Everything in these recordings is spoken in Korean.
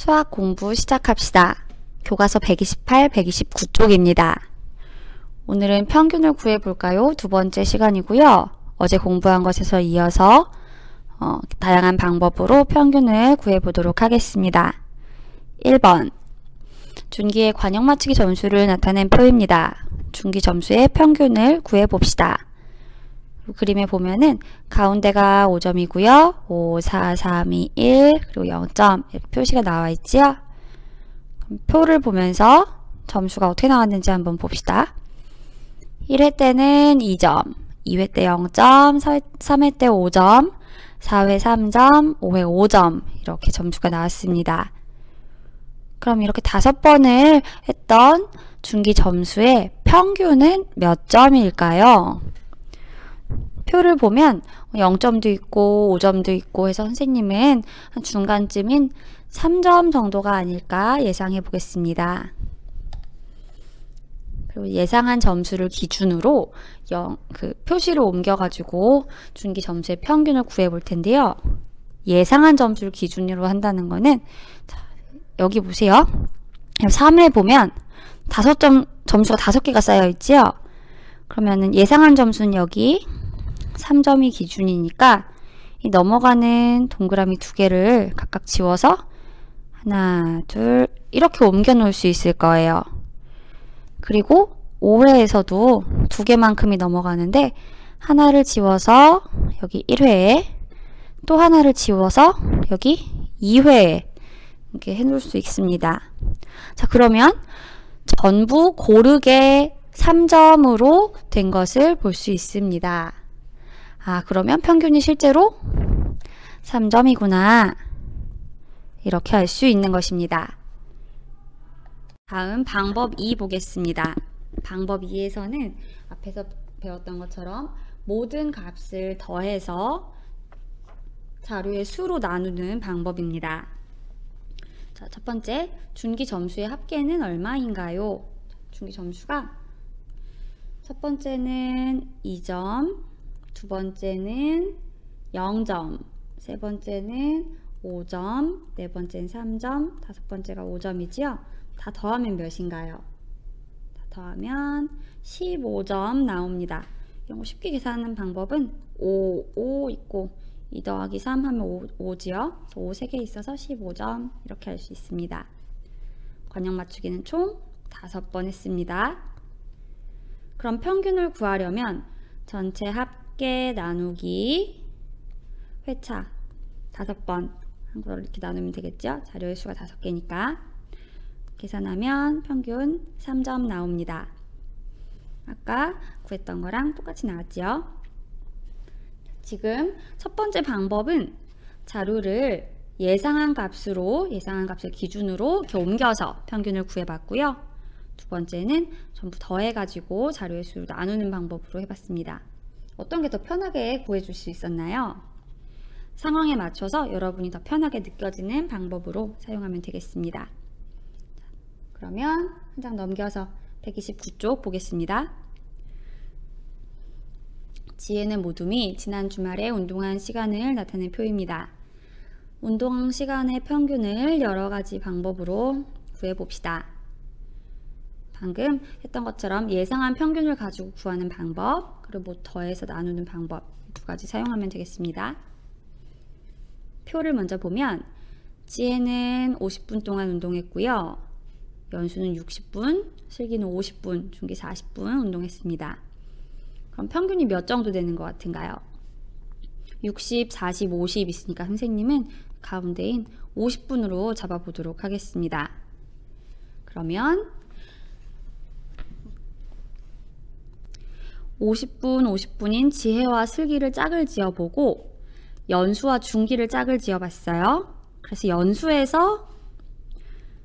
수학 공부 시작합시다. 교과서 128, 129쪽입니다. 오늘은 평균을 구해볼까요? 두 번째 시간이고요. 어제 공부한 것에서 이어서 다양한 방법으로 평균을 구해보도록 하겠습니다. 1번 준기의 관역 맞추기 점수를 나타낸 표입니다. 준기 점수의 평균을 구해봅시다. 그림에 보면은 가운데가 5점이고요. 5, 4, 3, 2, 1 그리고 0점 이렇게 표시가 나와 있지요. 그럼 표를 보면서 점수가 어떻게 나왔는지 한번 봅시다. 1회 때는 2점, 2회 때 0점, 3회 때 5점, 4회 3점, 5회 5점 이렇게 점수가 나왔습니다. 그럼 이렇게 5번을 했던 준기 점수의 평균은 몇 점일까요? 표를 보면 0점도 있고 5점도 있고 해서 선생님은 한 중간쯤인 3점 정도가 아닐까 예상해 보겠습니다. 그리고 예상한 점수를 기준으로 표시를 옮겨가지고 준기 점수의 평균을 구해 볼 텐데요. 예상한 점수를 기준으로 한다는 거는 여기 보세요. 3회 보면 5점 점수가 5개가 쌓여 있지요. 그러면은 예상한 점수는 여기 3점이 기준이니까 이 넘어가는 동그라미 2개를 각각 지워서 하나, 둘 이렇게 옮겨 놓을 수 있을 거예요. 그리고 5회에서도 2개만큼이 넘어가는데 하나를 지워서 여기 1회에 또 하나를 지워서 여기 2회에 이렇게 해 놓을 수 있습니다. 자, 그러면 전부 고르게 3점으로 된 것을 볼 수 있습니다. 그러면 평균이 실제로 3점이구나. 이렇게 알 수 있는 것입니다. 다음 방법 2 보겠습니다. 방법 2에서는 앞에서 배웠던 것처럼 모든 값을 더해서 자료의 수로 나누는 방법입니다. 자, 첫 번째, 준기 점수의 합계는 얼마인가요? 준기 점수가 첫 번째는 2점, 두 번째는 0점, 세 번째는 5점, 네 번째는 3점, 다섯 번째가 5점이지요. 다 더하면 몇인가요? 다 더하면 15점 나옵니다. 이런 거 쉽게 계산하는 방법은 5 있고 2 더하기 3 하면 5지요. 5 3개 있어서 15점 이렇게 할 수 있습니다. 관역 맞추기는 총 5번 했습니다. 그럼 평균을 구하려면 전체 합계 나누기 회차 5번 한국어로 이렇게 나누면 되겠죠. 자료의 수가 5개니까 계산하면 평균 3점 나옵니다. 아까 구했던 거랑 똑같이 나왔죠. 지금 첫 번째 방법은 자료를 예상한 값을 기준으로 이렇게 옮겨서 평균을 구해봤고요. 두 번째는 전부 더해가지고 자료의 수를 나누는 방법으로 해봤습니다. 어떤 게 더 편하게 구해줄 수 있었나요? 상황에 맞춰서 여러분이 더 편하게 느껴지는 방법으로 사용하면 되겠습니다. 그러면 한 장 넘겨서 129쪽 보겠습니다. 지혜는 모둠이 지난 주말에 운동한 시간을 나타낸 표입니다. 운동 시간의 평균을 여러 가지 방법으로 구해봅시다. 방금 했던 것처럼 예상한 평균을 가지고 구하는 방법, 그리고 더해서 나누는 방법 두 가지 사용하면 되겠습니다. 표를 먼저 보면 지혜는 50분 동안 운동했고요. 연수는 60분, 슬기는 50분, 준기 40분 운동했습니다. 그럼 평균이 몇 정도 되는 것 같은가요? 60, 40, 50 있으니까 선생님은 가운데인 50분으로 잡아보도록 하겠습니다. 그러면 50분인 지혜와 슬기를 짝을 지어보고 연수와 준기를 짝을 지어봤어요. 그래서 연수에서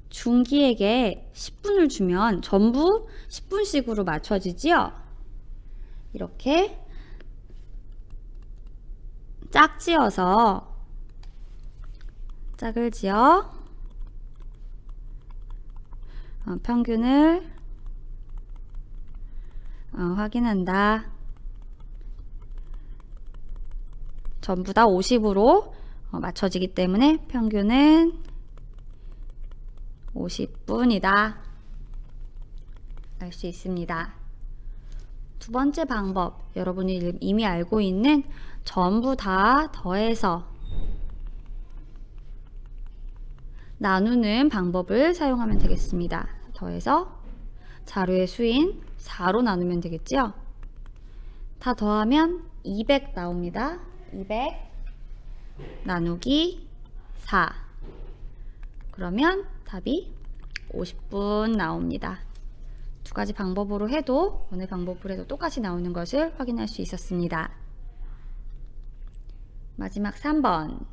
준기에게 10분을 주면 전부 10분씩으로 맞춰지지요. 이렇게 짝지어서 짝을 지어 평균을 확인한다. 전부 다 50으로 맞춰지기 때문에 평균은 50분이다. 알 수 있습니다. 두 번째 방법, 여러분이 이미 알고 있는 전부 다 더해서 나누는 방법을 사용하면 되겠습니다. 더해서 자료의 수인 4로 나누면 되겠죠? 다 더하면 200 나옵니다. 200 나누기 4. 그러면 답이 50분 나옵니다. 두 가지 방법으로 해도, 어느 방법으로 해도 똑같이 나오는 것을 확인할 수 있었습니다. 마지막 3번.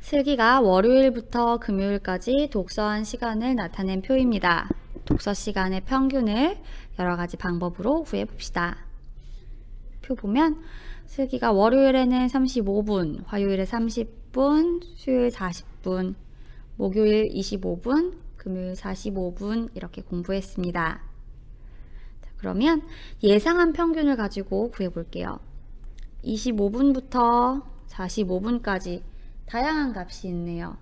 슬기가 월요일부터 금요일까지 독서한 시간을 나타낸 표입니다. 독서 시간의 평균을 여러 가지 방법으로 구해 봅시다. 표 보면 슬기가 월요일에는 35분, 화요일에 30분, 수요일 40분, 목요일 25분, 금요일 45분 이렇게 공부했습니다. 자, 그러면 예상한 평균을 가지고 구해 볼게요. 25분부터 45분까지 다양한 값이 있네요.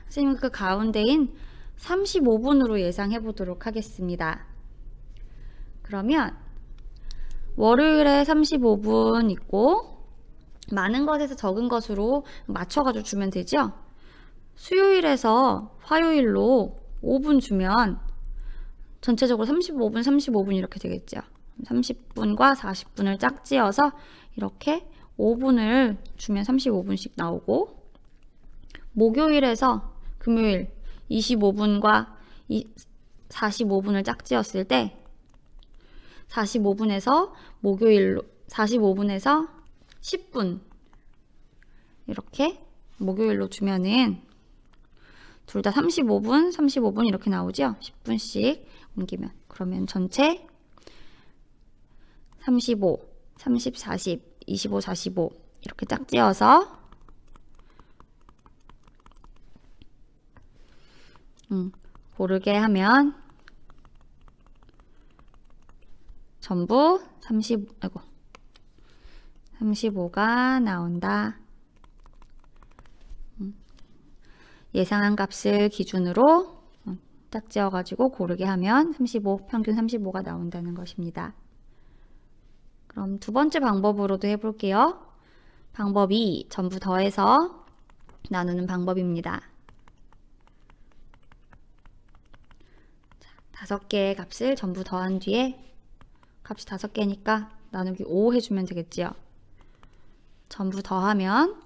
선생님은 그 가운데인 35분으로 예상해 보도록 하겠습니다. 그러면 월요일에 35분 있고 많은 것에서 적은 것으로 맞춰가지고 주면 되죠. 수요일에서 화요일로 5분 주면 전체적으로 35분 이렇게 되겠죠. 30분과 40분을 짝지어서 이렇게 5분을 주면 35분씩 나오고, 목요일에서 금요일 25분과 45분을 짝지었을 때 45분에서 목요일로 45분에서 10분 이렇게 목요일로 주면은 둘 다 35분 이렇게 나오죠. 10분씩 옮기면. 그러면 전체 35, 30, 40, 25, 45 이렇게 짝지어서 고르게 하면 전부 35가 나온다. 예상한 값을 기준으로 짝지어 가지고 고르게 하면 35, 평균 35가 나온다는 것입니다. 그럼 두 번째 방법으로도 해볼게요. 방법 2, 전부 더해서 나누는 방법입니다. 5개의 값을 전부 더한 뒤에 값이 5개니까 나누기 5 해주면 되겠지요. 전부 더하면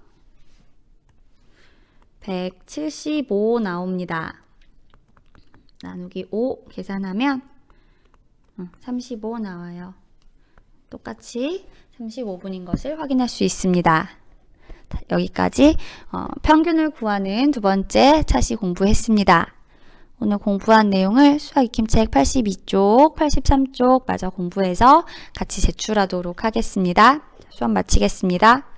175 나옵니다. 나누기 5 계산하면 35 나와요. 똑같이 35분인 것을 확인할 수 있습니다. 여기까지 평균을 구하는 두 번째 차시 공부했습니다. 오늘 공부한 내용을 수학 익힘책 82쪽, 83쪽 마저 공부해서 같이 제출하도록 하겠습니다. 수업 마치겠습니다.